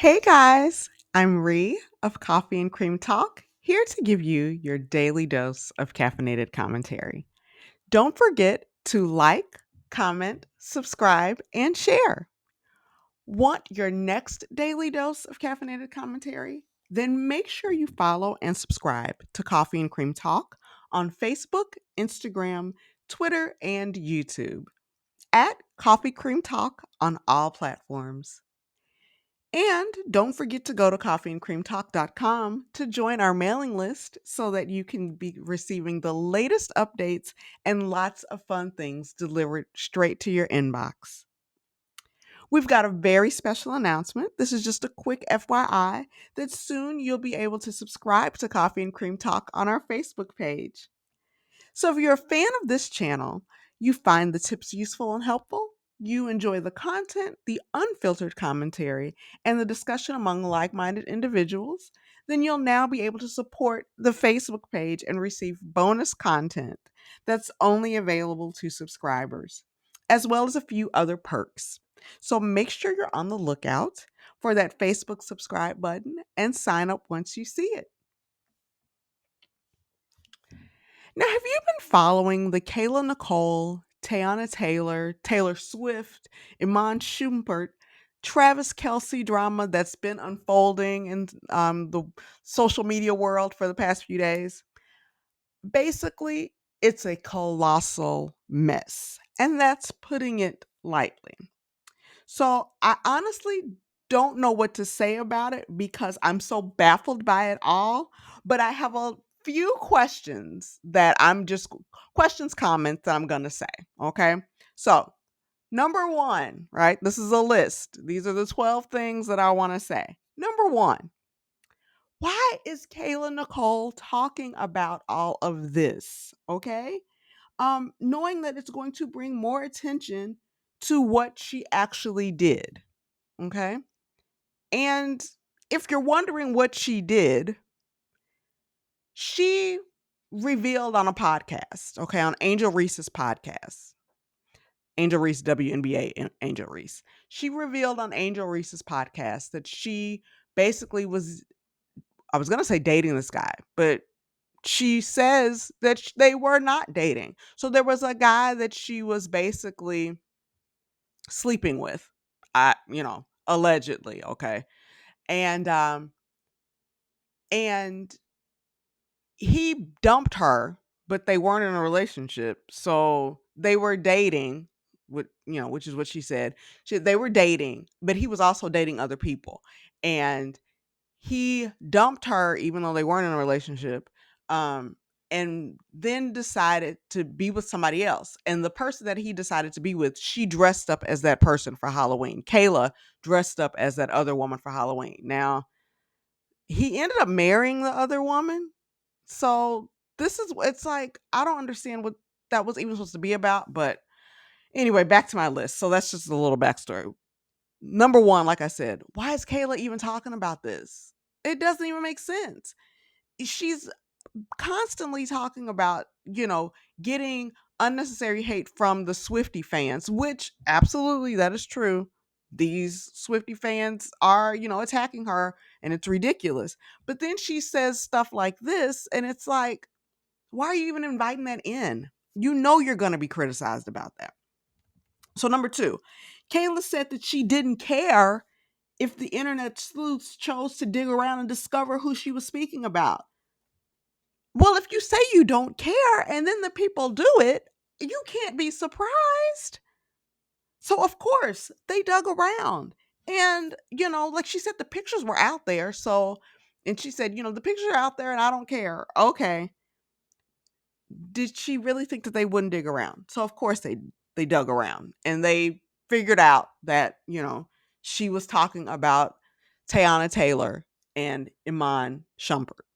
Hey guys, I'm Ree of Coffee and Cream Talk, here to give you your daily dose of caffeinated commentary. Don't forget to like, comment, subscribe, and share. Want your next daily dose of caffeinated commentary? Then make sure you follow and subscribe to Coffee and Cream Talk on Facebook, Instagram, Twitter, and YouTube at Coffee Cream Talk on all platforms. And don't forget to go to coffeeandcreamtalk.com to join our mailing list so that you can be receiving the latest updates and lots of fun things delivered straight to your inbox. We've got a very special announcement. This is just a quick FYI that soon you'll be able to subscribe to Coffee and Cream Talk on our Facebook page. So if you're a fan of this channel, you find the tips useful and helpful, you enjoy the content, the unfiltered commentary, and the discussion among like minded individuals, then you'll now be able to support the Facebook page and receive bonus content that's only available to subscribers, as well as a few other perks. So make sure you're on the lookout for that Facebook subscribe button and sign up once you see it. Now, have you been following the Kayla Nicole, Teyana Taylor, Taylor Swift, Iman Shumpert, Travis Kelce drama that's been unfolding in the social media world for the past few days? Basically, it's a colossal mess, and that's putting it lightly. So I honestly don't know what to say about it because I'm so baffled by it all. But I have a few questions that I'm just questions, comments that I'm going to say. Okay. So, number one, right? This is a list. These are the 12 things that I want to say. Number one, why is Kayla Nicole talking about all of this? Okay. Knowing that it's going to bring more attention to what she actually did. Okay. And if you're wondering what she did, she revealed on a podcast, okay, on Angel Reese's podcast, Angel Reese, WNBA Angel Reese. She revealed on Angel Reese's podcast that she basically was, I was going to say dating this guy, but she says that they were not dating. So there was a guy that she was basically sleeping with, allegedly, okay? And, and he dumped her, but they weren't in a relationship. So they were dating, which is what she said. They were dating, but he was also dating other people. And he dumped her even though they weren't in a relationship. And then decided to be with somebody else. And the person that he decided to be with, she dressed up as that person for Halloween. Kayla dressed up as that other woman for Halloween. Now, he ended up marrying the other woman, so it's like, I don't understand what that was even supposed to be about. But anyway, back to my list. So that's just a little backstory. Number one, like I said, why is Kayla even talking about this? It doesn't even make sense. She's constantly talking about, getting unnecessary hate from the Swifty fans, which absolutely that is true. These Swifty fans are, attacking her, and it's ridiculous. But then she says stuff like this, and it's like, why are you even inviting that in? You know you're going to be criticized about that. So, number two, Kayla said that she didn't care if the internet sleuths chose to dig around and discover who she was speaking about. Well, if you say you don't care and then the people do it, you can't be surprised. So, of course, they dug around. And, like she said, the pictures were out there. So, and she said, the pictures are out there and I don't care. Okay. Did she really think that they wouldn't dig around? So of course they dug around and they figured out that, she was talking about Teyana Taylor and Iman Shumpert.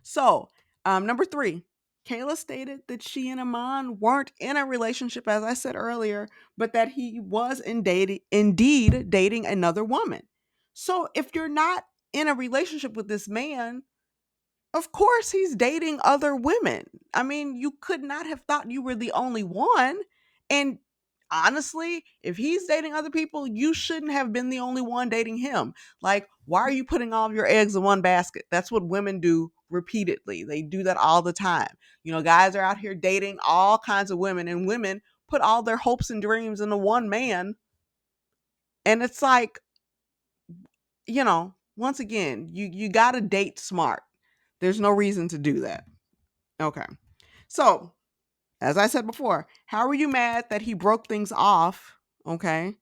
So, number three, Kayla stated that she and Iman weren't in a relationship, as I said earlier, but that he was indeed dating another woman. So, if you're not in a relationship with this man, of course, he's dating other women. I mean, you could not have thought you were the only one. And honestly, if he's dating other people, you shouldn't have been the only one dating him. Like, why are you putting all of your eggs in one basket? That's what women do repeatedly. They do that all the time. Guys are out here dating all kinds of women, and women put all their hopes and dreams into one man. And it's like, once again, you got to date smart. There's no reason to do that. Okay. So, as I said before, how are you mad that he broke things off? Okay.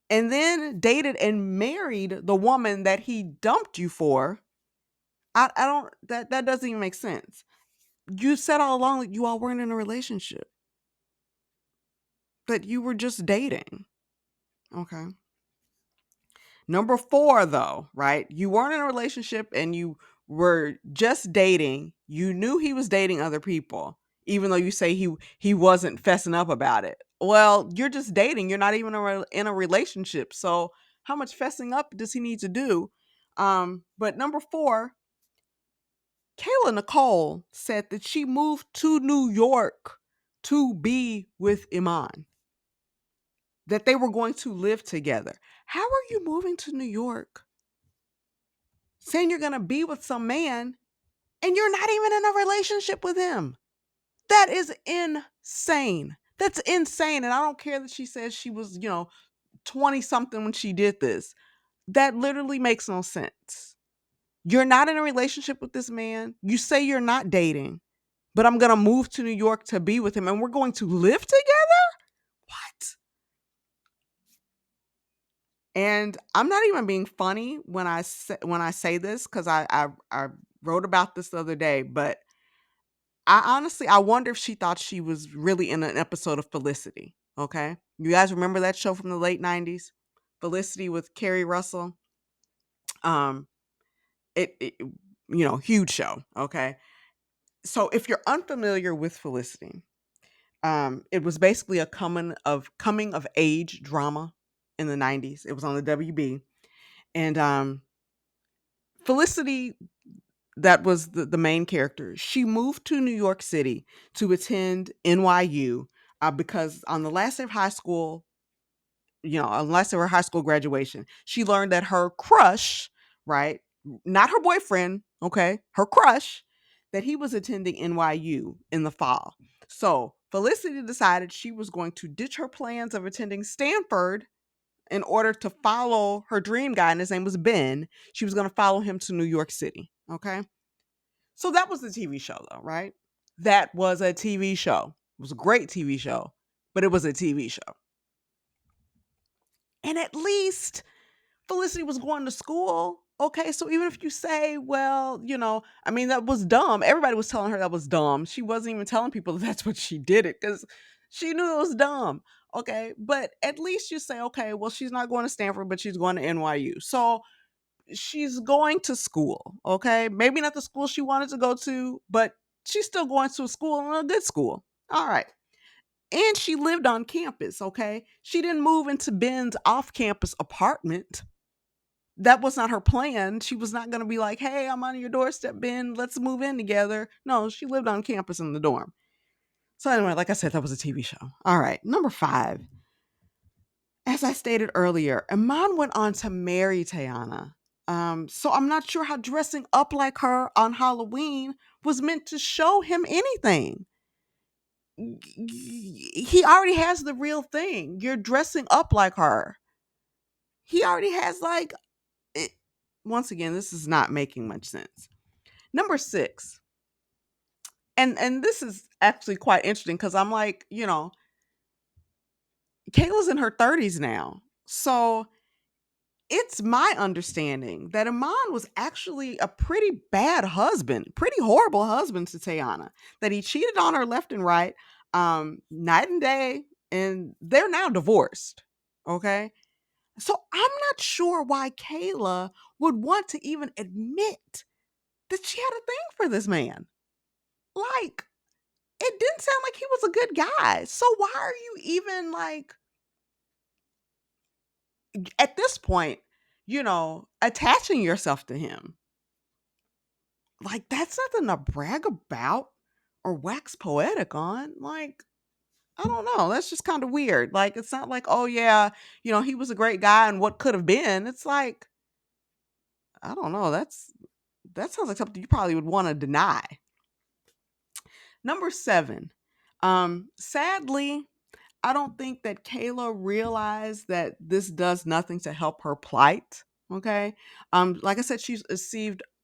And then dated and married the woman that he dumped you for? I don't, that doesn't even make sense. You said all along that you all weren't in a relationship, that you were just dating. Okay. Number 4, though, right? You weren't in a relationship and you were just dating. You knew he was dating other people, even though you say he wasn't fessing up about it. Well, you're just dating. You're not even in a relationship. So how much fessing up does he need to do? But number 4, Kayla Nicole said that she moved to New York to be with Iman, that they were going to live together. How are you moving to New York saying you're going to be with some man and you're not even in a relationship with him? That is insane. That's insane. And I don't care that she says she was, 20 something when she did this. That literally makes no sense. You're not in a relationship with this man. You say you're not dating, but I'm going to move to New York to be with him and we're going to live together? What? And I'm not even being funny when I say this, because I wrote about this the other day, but I wonder if she thought she was really in an episode of Felicity. Okay, you guys remember that show from the late '90s, Felicity with Carrie Russell? Um, it huge show. Okay, so if you're unfamiliar with Felicity, it was basically a coming of age drama in the '90s. It was on the WB, and Felicity, that was the main character. She moved to New York City to attend NYU, because on the last day of high school, on last day of her high school graduation, she learned that her crush, right, not her boyfriend, okay, her crush, that he was attending NYU in the fall. So Felicity decided she was going to ditch her plans of attending Stanford in order to follow her dream guy, and his name was Ben. She was going to follow him to New York City. Okay. So that was the TV show, though, right? That was a TV show. It was a great TV show, but it was a TV show. And at least Felicity was going to school. Okay. So even if you say, well, that was dumb. Everybody was telling her that was dumb. She wasn't even telling people that that's what she did it, because she knew it was dumb. Okay. But at least you say, okay, well, she's not going to Stanford, but she's going to NYU. So she's going to school. Okay. Maybe not the school she wanted to go to, but she's still going to a school, and a good school. All right. And she lived on campus. Okay. She didn't move into Ben's off campus apartment. That was not her plan. She was not going to be like, hey, I'm on your doorstep, Ben. Let's move in together. No, she lived on campus in the dorm. So, anyway, like I said, that was a TV show. All right. Number 5. As I stated earlier, Iman went on to marry Teyana. So I'm not sure how dressing up like her on Halloween was meant to show him anything. He already has the real thing. You're dressing up like her. He already has, like, it. Once again, this is not making much sense. Number 6. And this is actually quite interesting, because I'm like, Kayla's in her 30s now. So it's my understanding that Iman was actually a pretty bad husband, pretty horrible husband to Teyana, that he cheated on her left and right, night and day, and they're now divorced. Okay. So I'm not sure why Kayla would want to even admit that she had a thing for this man. Like, it didn't sound like he was a good guy. So why are you even, like, at this point, attaching yourself to him? Like, that's nothing to brag about or wax poetic on. Like, I don't know. That's just kind of weird. Like, it's not like, oh yeah, he was a great guy and what could have been. It's like, I don't know. That sounds like something you probably would want to deny. Number 7. Sadly, I don't think that Kayla realized that this does nothing to help her plight. Okay. Like I said, she's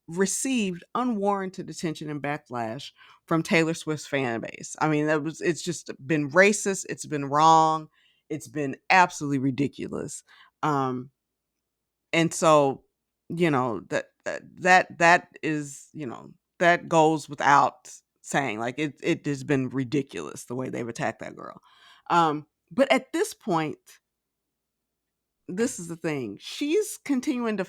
received unwarranted attention and backlash from Taylor Swift's fan base. I mean, it's just been racist, it's been wrong, it's been absolutely ridiculous. Um, and so, that is, that goes without saying. Like, it has been ridiculous the way they've attacked that girl. But at this point, this is the thing. She's continuing to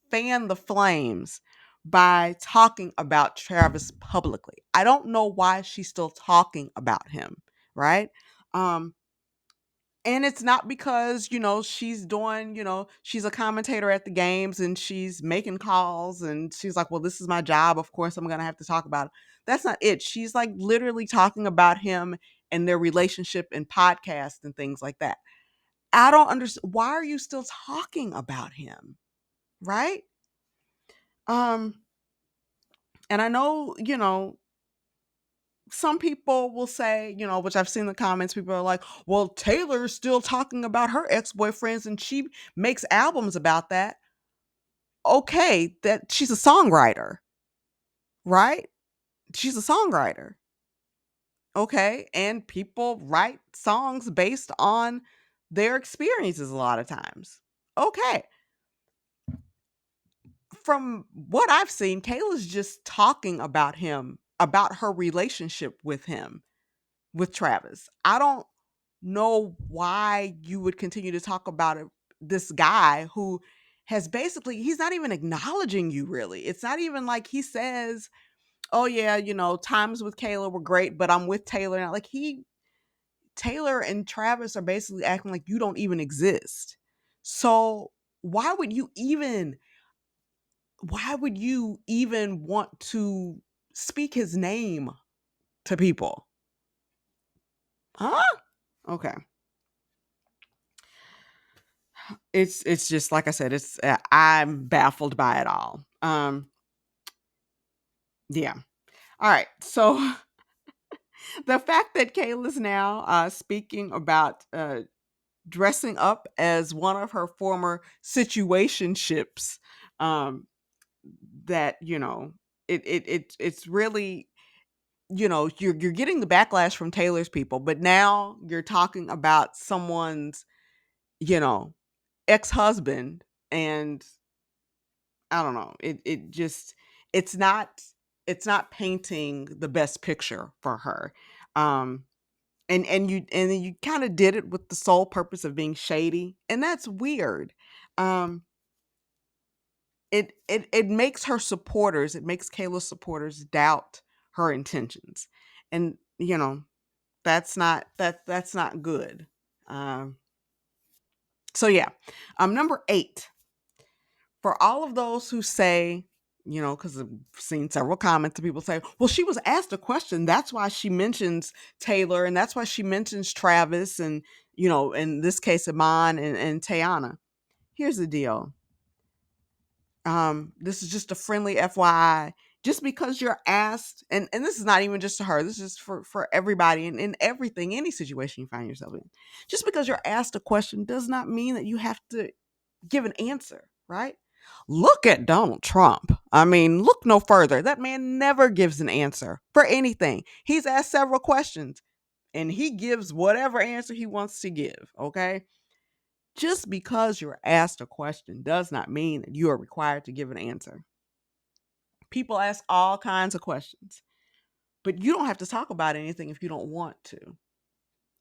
fan the flames by talking about Travis publicly. I don't know why she's still talking about him, right? Um, and it's not because, she's doing, she's a commentator at the games and she's making calls and she's like, well, this is my job. Of course, I'm going to have to talk about it. That's not it. She's like literally talking about him and their relationship and podcasts and things like that. I don't understand. Why are you still talking about him? Right? Um, and I know, some people will say, which I've seen in the comments, people are like, well, Taylor's still talking about her ex-boyfriends and she makes albums about that. Okay, that she's a songwriter, right? She's a songwriter. Okay. And people write songs based on their experiences a lot of times. Okay. From what I've seen, Kayla's just talking about him, about her relationship with him, with Travis. I don't know why you would continue to talk about it, this guy who has basically, he's not even acknowledging you really. It's not even like he says, oh yeah, times with Kayla were great, but I'm with Taylor now. Like, Taylor and Travis are basically acting like you don't even exist. So why would you even want to speak his name to people? Huh? Okay. It's just like I said, it's I'm baffled by it all. Yeah. All right. So the fact that Kayla's now speaking about dressing up as one of her former situationships, um that, it's really, you're getting the backlash from Taylor's people, but now you're talking about someone's, you know ex-husband. And I don't know, it just, it's not it's not painting the best picture for her. um and then you kind of did it with the sole purpose of being shady, and that's weird. um it makes her supporters, it makes Kayla's supporters doubt her intentions. And that's not good. um so yeah. Number 8, for all of those who say, because I've seen several comments of people say, well, she was asked a question, that's why she mentions Taylor, and that's why she mentions Travis, and in this case, Iman and Teyana. Here's the deal. This is just a friendly FYI. Just because you're asked, and this is not even just to her, this is for everybody, and in everything, any situation you find yourself in. Just because you're asked a question does not mean that you have to give an answer, right? Look at Donald Trump. I mean, look no further. That man never gives an answer for anything. He's asked several questions and he gives whatever answer he wants to give, okay? Just because you're asked a question does not mean that you are required to give an answer. People ask all kinds of questions, but you don't have to talk about anything if you don't want to.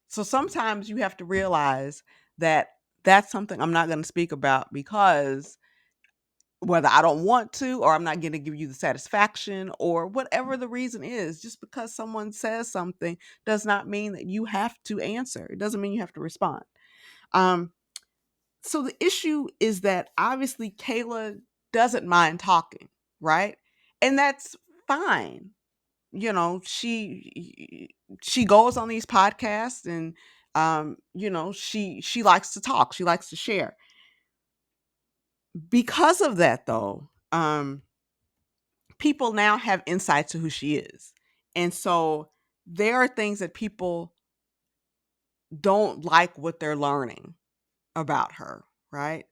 So sometimes you have to realize that that's something I'm not going to speak about, because whether I don't want to, or I'm not going to give you the satisfaction, or whatever the reason is, just because someone says something does not mean that you have to answer. It doesn't mean you have to respond. Um, so the issue is that obviously Kayla doesn't mind talking, right? And that's fine. she goes on these podcasts and she likes to talk, she likes to share. Because of that though, people now have insight to who she is. And so there are things that people don't like what they're learning about her, right?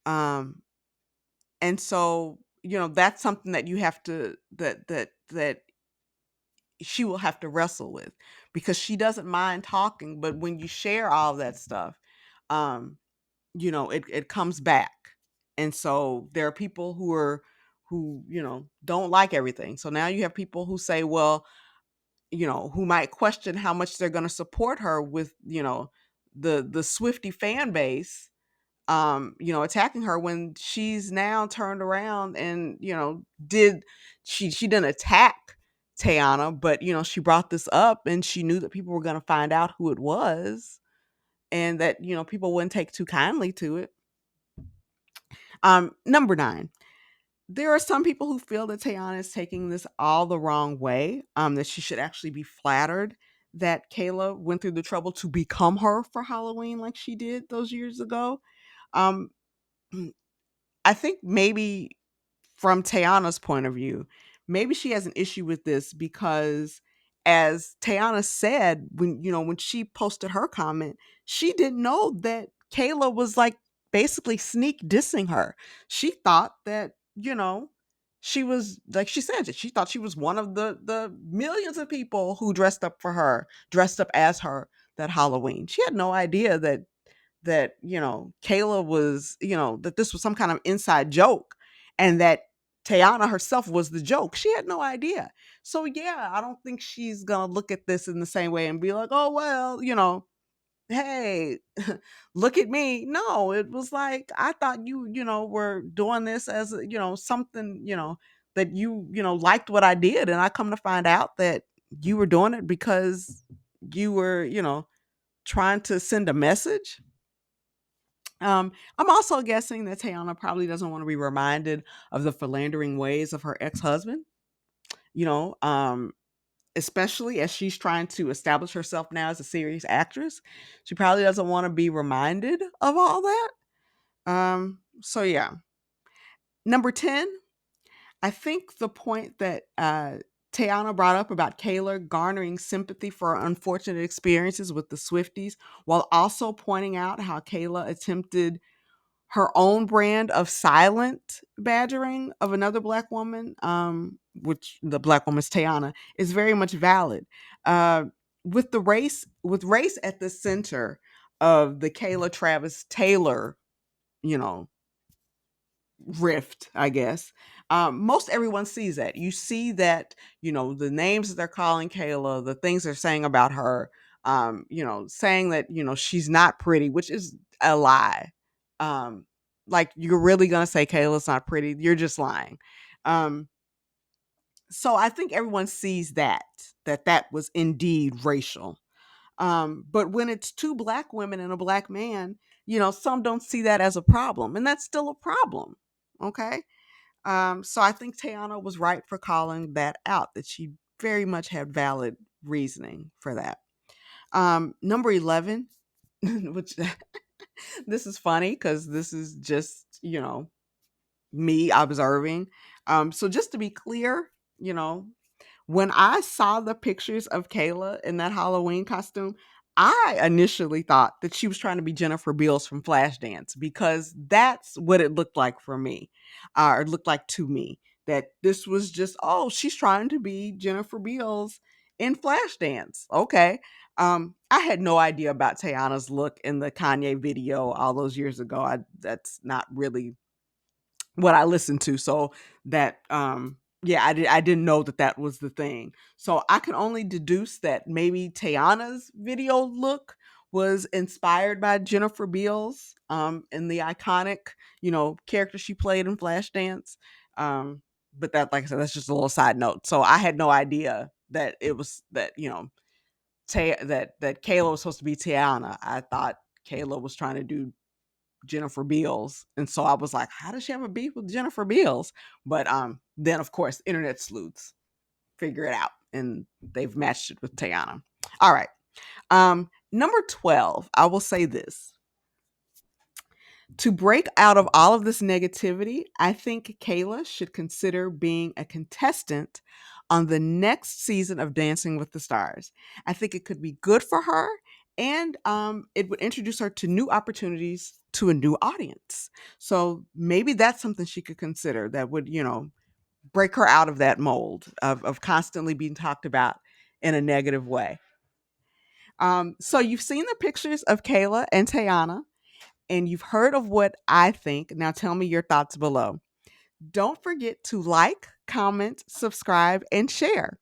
Um and so, that's something that you have to that she will have to wrestle with, because she doesn't mind talking, but when you share all that stuff, um it comes back. And so there are people who don't like everything. So now you have people who say, well, who might question how much they're going to support her with, the Swifty fan base, attacking her, when she's now turned around and, did she didn't attack Teyana, but she brought this up and she knew that people were going to find out who it was, and that, people wouldn't take too kindly to it. Number 9. There are some people who feel that Teyana is taking this all the wrong way, that she should actually be flattered that Kayla went through the trouble to become her for Halloween like she did those years ago. Um, I think maybe from Tayana's point of view, maybe she has an issue with this because, as Tayana said, when she posted her comment, she didn't know that Kayla was like basically sneak dissing her. She thought that, she was, like she said, that she thought she was one of the millions of people who dressed up for her, dressed up as her that Halloween. She had no idea that Kayla was, that this was some kind of inside joke, and that Tayana herself was the joke. She had no idea. So yeah, I don't think she's gonna look at this in the same way and be like, oh well, hey, look at me. No, it was like, I thought you were doing this as something, that liked what I did, and I come to find out that you were doing it because you were, trying to send a message. I'm also guessing that Tayana probably doesn't want to be reminded of the philandering ways of her ex-husband, you know, um, especially as she's trying to establish herself now as a serious actress. She probably doesn't want to be reminded of all that. So yeah. Number 10, I think the point that Tayana brought up about Kayla garnering sympathy for her unfortunate experiences with the Swifties, while also pointing out how Kayla attempted her own brand of silent badgering of another black woman, which the black woman's Tayana, is very much valid. Uh, with race at the center of the Kayla Travis Taylor, you know, rift, I guess. Most everyone sees that. You see that, the names that they're calling Kayla, the things they're saying about her, saying that, she's not pretty, which is a lie. Um, like, you're really going to say Kayla's not pretty? You're just lying. Um, so I think everyone sees that was indeed racial. But when it's two black women and a black man, some don't see that as a problem, and that's still a problem. Okay. So I think Tayana was right for calling that out, that she very much had valid reasoning for that. Number 11, which this is funny because this is just, me observing. So just to be clear, you know, when I saw the pictures of Kayla in that Halloween costume, I initially thought that she was trying to be Jennifer Beals from Flashdance, because that's what it looked like for me, or it looked like to me, that this was just, oh, she's trying to be Jennifer Beals in Flashdance. Okay. I had no idea about Tayana's look in the Kanye video all those years ago. That's not really what I listened to. So that yeah, I didn't know that was the thing. So I can only deduce that maybe Tayana's video look was inspired by Jennifer Beals and the iconic, character she played in Flashdance. But that, like I said, that's just a little side note. So I had no idea that it was that, that Kayla was supposed to be Tayana. I thought Kayla was trying to do Jennifer Beals. And so I was like, how does she have a beef with Jennifer Beals? But then of course, internet sleuths figure it out. and they've matched it with Teyana. All right. Number 12, I will say this. To break out of all of this negativity, I think Kayla should consider being a contestant on the next season of Dancing with the Stars. I think it could be good for her, and it would introduce her to new opportunities to a new audience. So maybe that's something she could consider that would, break her out of that mold of constantly being talked about in a negative way. So you've seen the pictures of Kayla and Tayana, and you've heard of what I think. Now tell me your thoughts below. Don't forget to like, comment, subscribe, and share.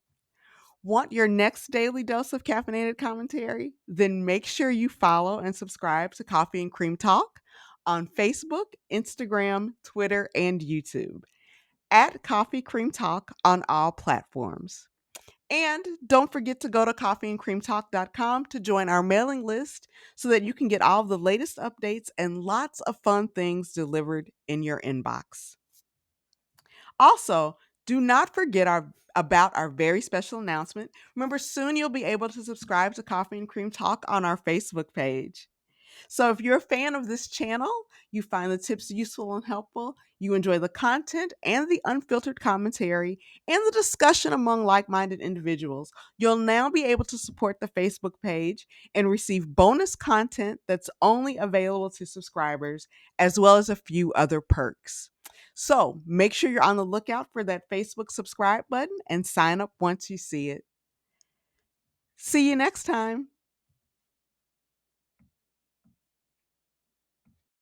Want your next daily dose of caffeinated commentary? Then make sure you follow and subscribe to Coffee and Cream Talk on Facebook, Instagram, Twitter, and YouTube at Coffee Cream Talk on all platforms. And don't forget to go to coffeeandcreamtalk.com to join our mailing list so that you can get all of the latest updates and lots of fun things delivered in your inbox. Also, do not forget about our very special announcement. Remember, soon you'll be able to subscribe to Coffee and Cream Talk on our Facebook page. So if you're a fan of this channel, you find the tips useful and helpful, you enjoy the content and the unfiltered commentary and the discussion among like-minded individuals, you'll now be able to support the Facebook page and receive bonus content that's only available to subscribers, as well as a few other perks. So make sure you're on the lookout for that Facebook subscribe button and sign up once you see it. See you next time.